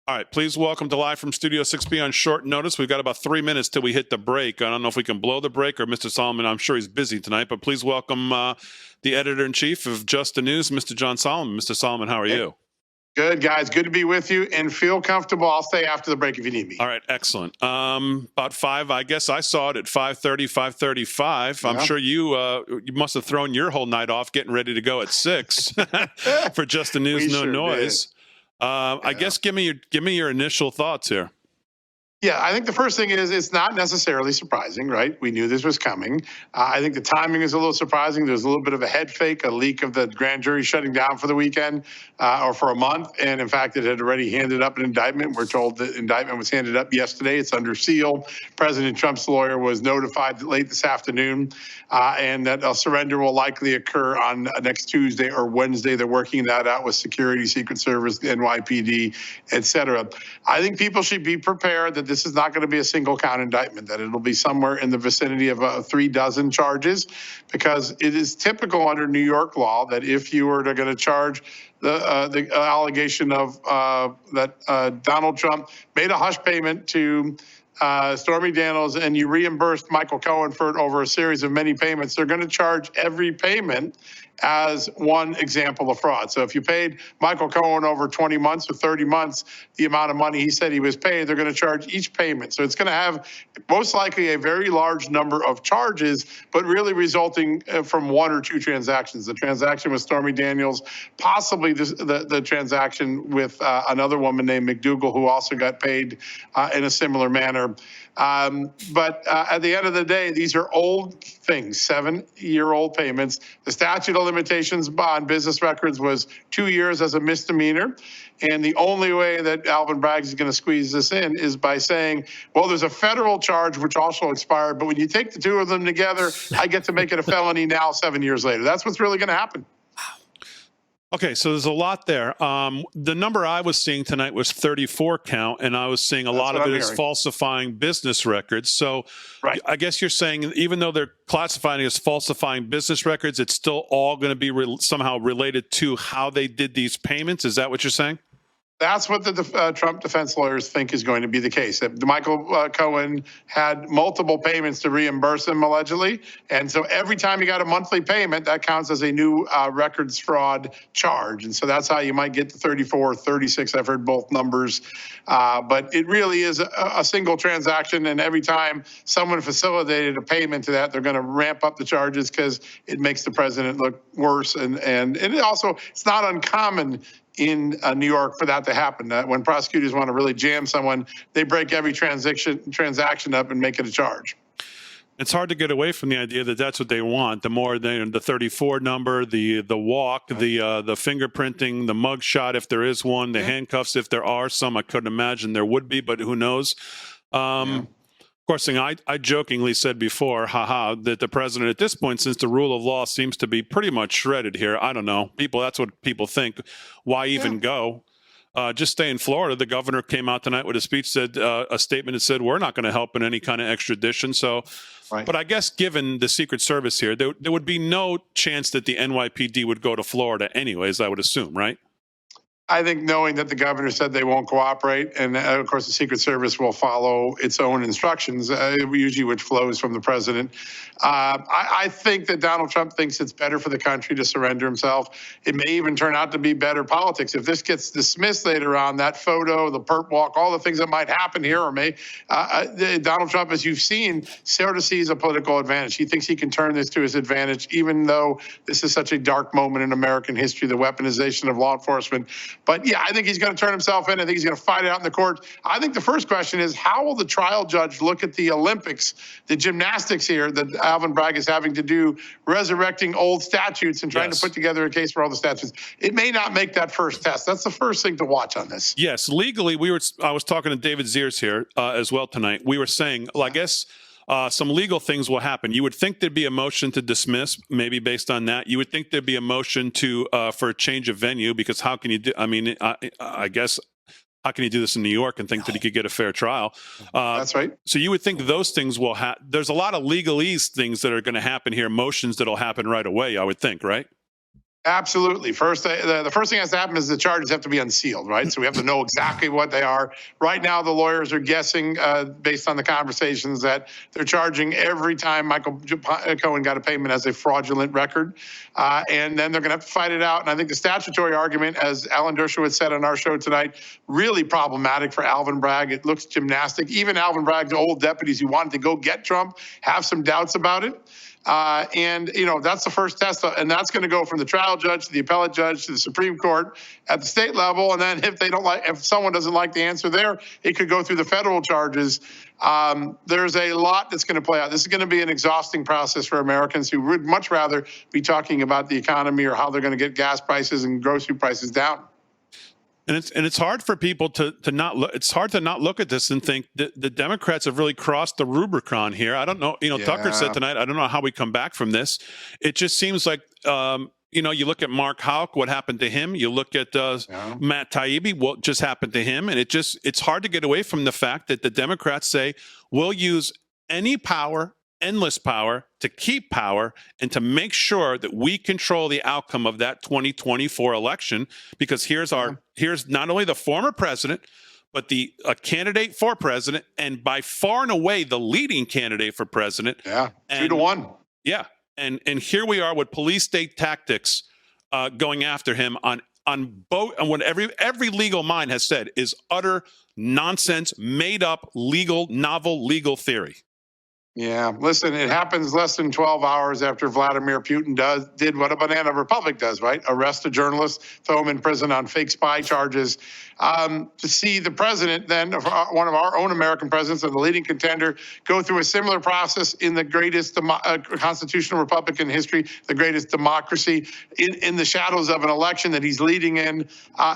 All right, please welcome to Live from Studio 6B on short notice. We've got about 3 minutes till we hit the break. I don't know if we can blow the break or Mr. Solomon. I'm sure he's busy tonight, but please welcome the editor-in-chief of Just the News, Mr. John Solomon. Mr. Solomon, how are you? Good, guys. Good to be with you and feel comfortable. I'll stay after the break if you need me. All right, excellent. About 5, I guess I saw it at 5:30, 5:35. Yeah. I'm sure you must have thrown your whole night off getting ready to go at 6 for Just the News, No Noise. I guess give me your initial thoughts here. Yeah, I think the first thing is it's not necessarily surprising, right? We knew this was coming. I think the timing is a little surprising. There's a little bit of a head fake, a leak of the grand jury shutting down for the weekend or for a month. And in fact, it had already handed up an indictment. We're told the indictment was handed up yesterday. It's under seal. President Trump's lawyer was notified late this afternoon and that a surrender will likely occur on next Tuesday or Wednesday. They're working that out with security, Secret Service, the NYPD, et cetera. I think people should be prepared that this is not going to be a single count indictment, that it'll be somewhere in the vicinity of 3 dozen charges, because it is typical under New York law that if you were going to charge the allegation of that Donald Trump made a hush payment to Stormy Daniels and you reimbursed Michael Cohen for it over a series of many payments, they're going to charge every payment as one example of fraud. So if you paid Michael Cohen over 20 months or 30 months, the amount of money he said he was paid, they're going to charge each payment. So it's going to have most likely a very large number of charges, but really resulting from 1 or 2 transactions. The transaction with Stormy Daniels, possibly the transaction with another woman named McDougal, who also got paid in a similar manner. But at the end of the day, these are old things, 7-year-old payments. The statute of limitations on business records was 2 years as a misdemeanor. And the only way that Alvin Bragg is going to squeeze this in is by saying, well, there's a federal charge which also expired, but when you take the 2 of them together, I get to make it a felony now 7 years later. That's what's really going to happen. Okay, so there's a lot there. The number I was seeing tonight was 34 count, and I was seeing a lot of it is falsifying business records. So I guess you're saying even though they're classifying it as falsifying business records, it's still all going to be somehow related to how they did these payments? Is that what you're saying? That's what the Trump defense lawyers think is going to be the case. That Michael Cohen had multiple payments to reimburse him, allegedly. And so every time you got a monthly payment, that counts as a new records fraud charge. And so that's how you might get to 34 or 36. I've heard both numbers. But it really is a single transaction. And every time someone facilitated a payment to that, they're going to ramp up the charges because it makes the president look worse. And it also, it's not uncommon in New York for that to happen. When prosecutors want to really jam someone, they break every transaction up and make it a charge. It's hard to get away from the idea that that's what they want. The more the 34 number, the walk, the fingerprinting, the mug shot, if there is one, the handcuffs, if there are some. I couldn't imagine there would be, but who knows? Of course, I jokingly said before, that the president at this point, since the rule of law seems to be pretty much shredded here, I don't know. That's what people think. Why even go? Just stay in Florida. The governor came out tonight with a speech, said a statement that said, we're not going to help in any kind of extradition. So, but I guess given the Secret Service here, there would be no chance that the NYPD would go to Florida anyways, I would assume, right? I think knowing that the governor said they won't cooperate, and of course the Secret Service will follow its own instructions, usually which flows from the president. I think that Donald Trump thinks it's better for the country to surrender himself. It may even turn out to be better politics. If this gets dismissed later on, that photo, the perp walk, all the things that might happen here, or Donald Trump, as you've seen, sort of sees a political advantage. He thinks he can turn this to his advantage, even though this is such a dark moment in American history, the weaponization of law enforcement. But yeah, I think he's going to turn himself in. I think he's going to fight it out in the court. I think the first question is, how will the trial judge look at the Olympics, the gymnastics here that Alvin Bragg is having to do, resurrecting old statutes and trying to put together a case for all the statutes? It may not make that first test. That's the first thing to watch on this. Yes, legally, I was talking to David Ziers here as well tonight. We were saying, I guess some legal things will happen. You would think there'd be a motion to dismiss, maybe based on that. You would think there'd be a motion for a change of venue, because how can you do? I mean, I guess how can you do this in New York and think that he could get a fair trial? That's right. So you would think those things will happen. There's a lot of legalese things that are going to happen here, motions that'll happen right away, I would think, right? Absolutely. First, the first thing that has to happen is the charges have to be unsealed, right? So we have to know exactly what they are. Right now, the lawyers are guessing, based on the conversations, that they're charging every time Michael Cohen got a payment as a fraudulent record. And then they're going to have to fight it out. And I think the statutory argument, as Alan Dershowitz said on our show tonight, really problematic for Alvin Bragg. It looks gymnastic. Even Alvin Bragg's old deputies who wanted to go get Trump have some doubts about it. And, that's the first test. And that's going to go from the trial judge to the appellate judge to the Supreme Court at the state level. And then if someone doesn't like the answer there, it could go through the federal charges. There's a lot that's going to play out. This is going to be an exhausting process for Americans who would much rather be talking about the economy or how they're going to get gas prices and grocery prices down. And it's hard for people to not look. It's hard to not look at this and think that the Democrats have really crossed the Rubicon here. I don't know. Tucker said tonight, I don't know how we come back from this. It just seems like, you look at Mark Houck, what happened to him. You look at Matt Taibbi, what just happened to him. And it's hard to get away from the fact that the Democrats say we'll use any power, endless power, to keep power and to make sure that we control the outcome of that 2024 election. Because here's not only the former president, but a candidate for president, and by far and away the leading candidate for president. Yeah, 2-1. Yeah, and here we are with police state tactics going after him on both, and what every legal mind has said is utter nonsense, made up, novel legal theory. Yeah, listen, it happens less than 12 hours after Vladimir Putin did what a banana republic does, right? Arrest a journalist, throw him in prison on fake spy charges. To see the president, then one of our own American presidents and the leading contender, go through a similar process in the greatest constitutional republic in history, the greatest democracy, in the shadows of an election that he's leading in,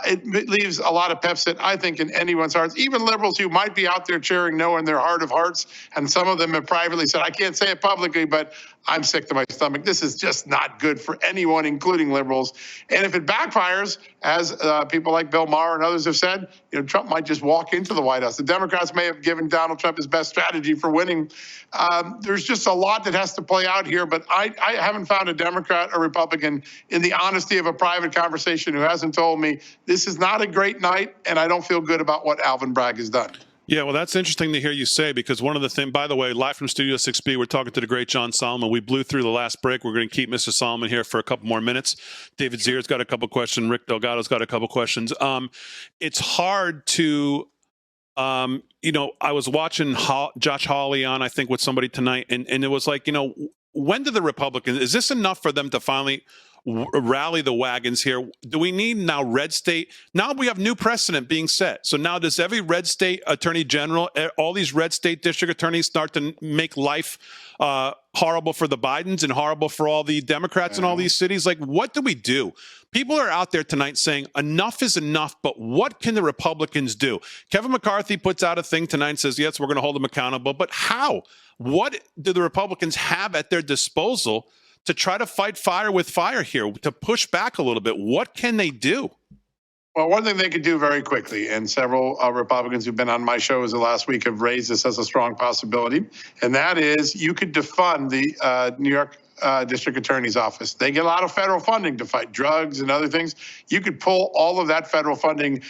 it leaves a lot of pepsit, I think, in anyone's hearts. Even liberals who might be out there cheering no in their heart of hearts, and some of them have privately said, I can't say it publicly, but I'm sick to my stomach. This is just not good for anyone, including liberals. And if it backfires, as people like Bill Maher and others have said, Trump might just walk into the White House. The Democrats may have given Donald Trump his best strategy for winning. There's just a lot that has to play out here, but I haven't found a Democrat or Republican in the honesty of a private conversation who hasn't told me this is not a great night, and I don't feel good about what Alvin Bragg has done. Yeah, well, that's interesting to hear you say, because one of the things, by the way, live from Studio 6B, we're talking to the great John Solomon. We blew through the last break. We're going to keep Mr. Solomon here for a couple more minutes. David Zier's got a couple questions. Rick Delgado's got a couple questions. It's hard to, I was watching Josh Hawley on, I think, with somebody tonight, and it was like, when do the Republicans, is this enough for them to finally rally the wagons here? Do we need now red state? Now we have new precedent being set. So now does every red state attorney general, all these red state district attorneys start to make life horrible for the Bidens and horrible for all the Democrats in all these cities? Like, what do we do? People are out there tonight saying enough is enough, but what can the Republicans do? Kevin McCarthy puts out a thing tonight and says, yes, we're going to hold them accountable, but how? What do the Republicans have at their disposal to try to fight fire with fire here, to push back a little bit? What can they do? Well, one thing they could do very quickly, and several Republicans who've been on my shows the last week have raised this as a strong possibility, and that is you could defund the New York district attorney's office. They get a lot of federal funding to fight drugs and other things. You could pull all of that federal funding.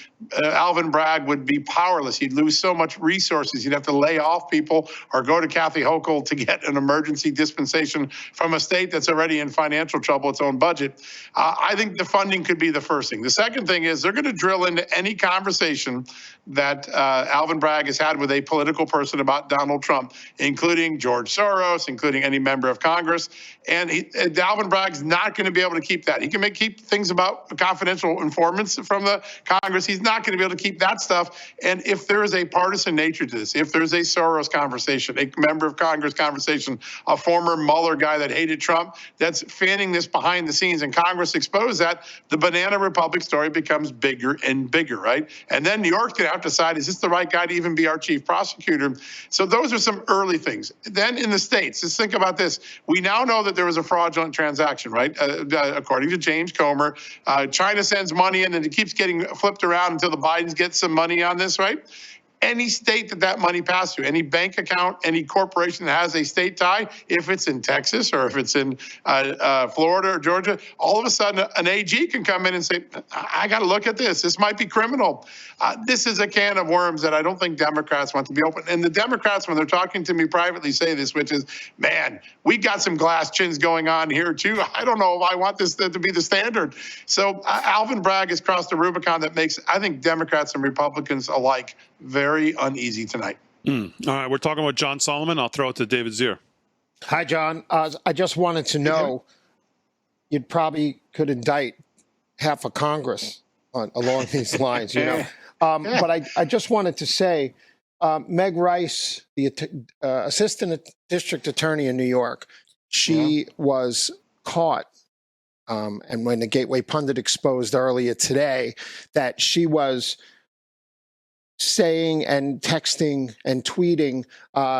Alvin Bragg would be powerless. He'd lose so much resources. He'd have to lay off people or go to Kathy Hochul to get an emergency dispensation from a state that's already in financial trouble, its own budget. I think the funding could be the first thing. The second thing is they're going to drill into any conversation that Alvin Bragg has had with a political person about Donald Trump, including George Soros, including any member of Congress. And Alvin Bragg's not going to be able to keep that. He can keep things about confidential informants from the Congress. He's not going to be able to keep that stuff. And if there is a partisan nature to this, if there's a Soros conversation, a member of Congress conversation, a former Mueller guy that hated Trump, that's fanning this behind the scenes, and Congress exposed that, the banana republic story becomes bigger and bigger, right? And then New York's going to have to decide, is this the right guy to even be our chief prosecutor? So those are some early things. Then in the states, just think about this. We now know that there was a fraudulent transaction, right? According to James Comer, China sends money in and it keeps getting flipped around until the Bidens get some money on this, right? any state that money passed through, any bank account, any corporation that has a state tie, if it's in Texas or if it's in Florida or Georgia, all of a sudden an AG can come in and say, I got to look at this. This might be criminal. This is a can of worms that I don't think Democrats want to be open. And the Democrats, when they're talking to me privately, say this, which is, man, we got some glass chins going on here too. I don't know if I want this to be the standard. So Alvin Bragg has crossed the Rubicon that makes, I think, Democrats and Republicans alike very uneasy tonight. All right, we're talking about John Solomon. I'll throw it to David Zier. Hi, John. I just wanted to know, you probably could indict half of Congress along these lines, you know. But I just wanted to say, Meg Rice, the assistant district attorney in New York, she was caught, and when the Gateway Pundit exposed earlier today that she was saying and texting and tweeting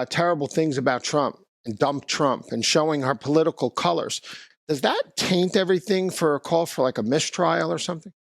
terrible things about Trump and dump Trump and showing her political colors. Does that taint everything for a call for like a mistrial or something?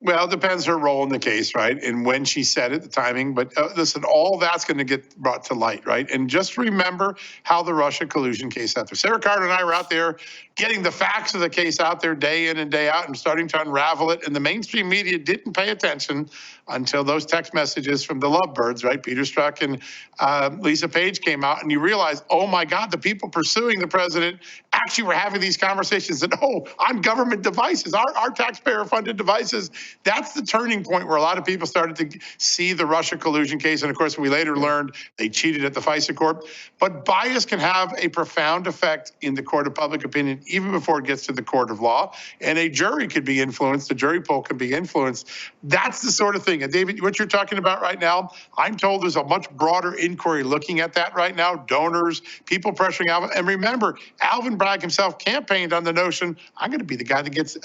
Well, it depends her role in the case, right? And when she said it, the timing. But listen, all that's going to get brought to light, right? And just remember how the Russia collusion case out there. Sarah Carter and I were out there getting the facts of the case out there day in and day out and starting to unravel it. And the mainstream media didn't pay attention until those text messages from the lovebirds, right? Peter Strzok and Lisa Page came out, and you realize, oh my God, the people pursuing the president actually were having these conversations and, on government devices, our taxpayer-funded devices. That's the turning point where a lot of people started to see the Russia collusion case. And of course, we later learned they cheated at the FISA court. But bias can have a profound effect in the court of public opinion, even before it gets to the court of law. And a jury could be influenced, a jury poll could be influenced. That's the sort of thing. And David, what you're talking about right now, I'm told there's a much broader inquiry looking at that right now. Donors, people pressuring Alvin. And remember, Alvin Bragg himself campaigned on the notion, I'm going to be the guy that gets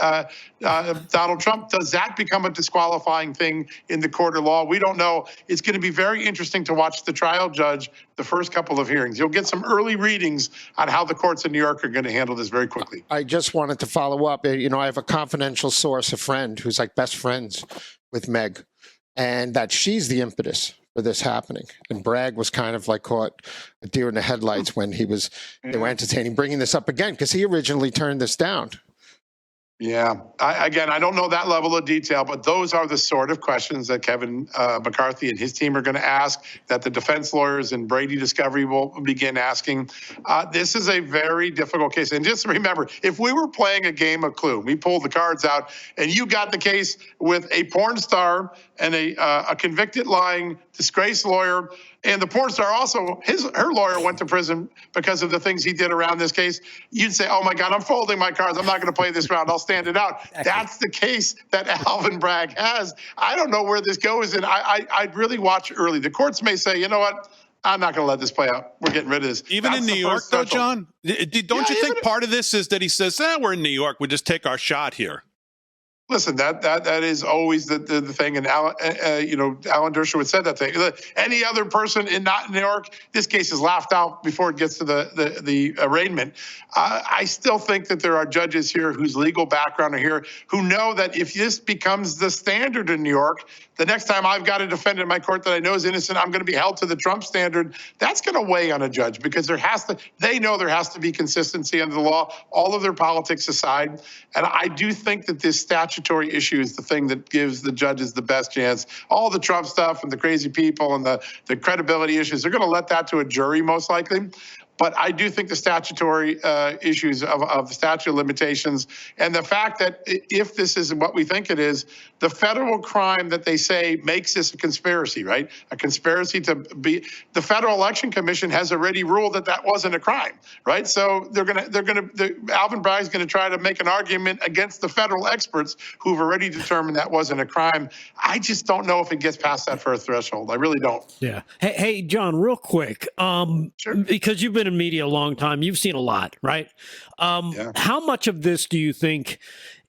Donald Trump. Does that become a disqualifying thing in the court of law? We don't know. It's going to be very interesting to watch the trial judge the first couple of hearings. You'll get some early readings on how the courts in New York are going to handle this very quickly. I just wanted to follow up. You know, I have a confidential source, a friend who's like best friends with Meg, and that she's the impetus for this happening. And Bragg was kind of like caught a deer in the headlights when they were entertaining bringing this up again, because he originally turned this down. Yeah. I don't know that level of detail, but those are the sort of questions that Kevin McCarthy and his team are going to ask, that the defense lawyers and Brady Discovery will begin asking. This is a very difficult case. And just remember, if we were playing a game of Clue, we pulled the cards out, and you got the case with a porn star and a convicted lying disgraced lawyer, and the porn star also, her lawyer went to prison because of the things he did around this case, you'd say, oh my God, I'm folding my cards. I'm not going to play this round. I'll stand it out. That's the case that Alvin Bragg has. I don't know where this goes, and I'd really watch early. The courts may say, you know what? I'm not going to let this play out. We're getting rid of this. Even in New York, though, John, don't you think part of this is that he says, we're in New York, we just take our shot here? Listen, that is always the thing, and Alan Dershowitz said that thing. Any other person not in New York, this case is laughed out before it gets to the arraignment. I still think that there are judges here whose legal background are here who know that if this becomes the standard in New York, the next time I've got a defendant in my court that I know is innocent, I'm going to be held to the Trump standard. That's going to weigh on a judge, because they know there has to be consistency under the law, all of their politics aside. And I do think that this statutory issue is the thing that gives the judges the best chance. All the Trump stuff and the crazy people and the credibility issues, they're going to let that to a jury most likely. But I do think the statutory issues of the statute of limitations, and the fact that if this is what we think it is, the federal crime that they say makes this a conspiracy, right? A conspiracy to be. The Federal Election Commission has already ruled that wasn't a crime, right? So Alvin Bragg's going to try to make an argument against the federal experts who've already determined that wasn't a crime. I just don't know if it gets past that first threshold. I really don't. Yeah. Hey, John, real quick, Sure. Because you've been in media a long time, you've seen a lot, right? Yeah. How much of this do you think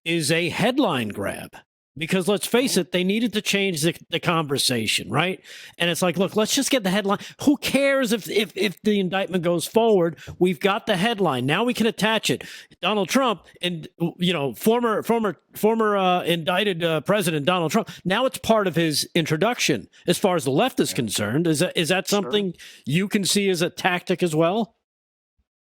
is a headline grab? because let's face it, they needed to change the conversation, right? And it's like, look, let's just get the headline. Who cares if the indictment goes forward? We've got the headline. Now we can attach it. Donald Trump and, former indicted President Donald Trump. Now it's part of his introduction as far as the left is concerned. Is that something you can see as a tactic as well?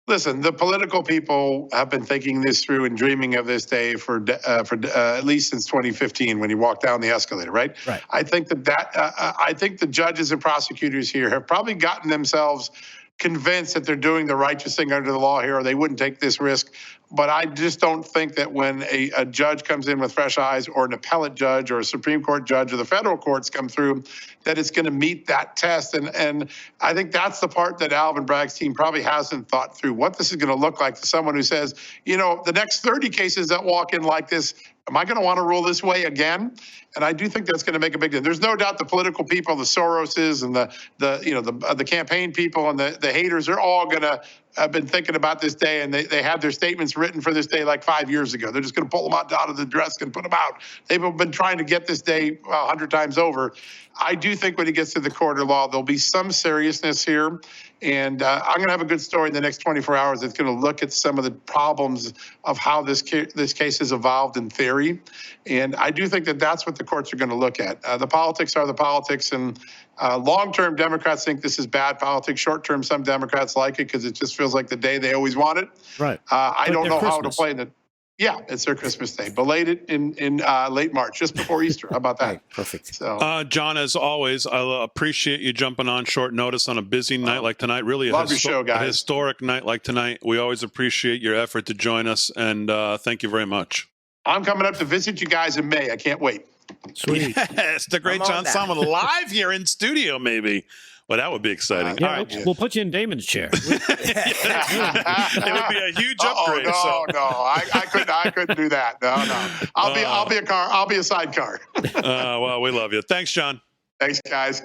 Listen, the political people have been thinking this through and dreaming of this day for at least since 2015 when he walked down the escalator, right? Right. I think I think the judges and prosecutors here have probably gotten themselves convinced that they're doing the righteous thing under the law here, or they wouldn't take this risk. But I just don't think that when a judge comes in with fresh eyes, or an appellate judge, or a Supreme Court judge, or the federal courts come through, that it's going to meet that test. And I think that's the part that Alvin Bragg's team probably hasn't thought through, what this is going to look like to someone who says, the next 30 cases that walk in like this, am I going to want to rule this way again? And I do think that's going to make a big difference. There's no doubt the political people, the Soroses and the campaign people and the haters, are all going to have been thinking about this day, and they have their statements written for this day like 5 years ago. They're just going to pull them out of the desk and put them out. They've been trying to get this day 100 times over. I do think when it gets to the court of law, there'll be some seriousness here. And I'm going to have a good story in the next 24 hours that's going to look at some of the problems of how this case has evolved in theory. And I do think that that's what the courts are going to look at. The politics are the politics, and long-term Democrats think this is bad politics. Short-term, some Democrats like it because it just feels like the day they always want it. Right. I don't know how to Christmas. play it. Yeah, it's their Christmas day, belated in late March, just before Easter. How about that? Right, perfect. So, John, as always, I appreciate you jumping on short notice on a busy night like tonight. Really love your show, guys. a historic night like tonight. We always appreciate your effort to join us, and thank you very much. I'm coming up to visit you guys in May. I can't wait. Sweet. Yes, the great I'm on John that. Salmon live here in studio, maybe. Well, that would be exciting. Yeah, All right. we'll put you in Damon's chair. It would be a huge upgrade. I couldn't do that. No. I'll be a sidecar. Well, we love you. Thanks, John. Thanks, guys.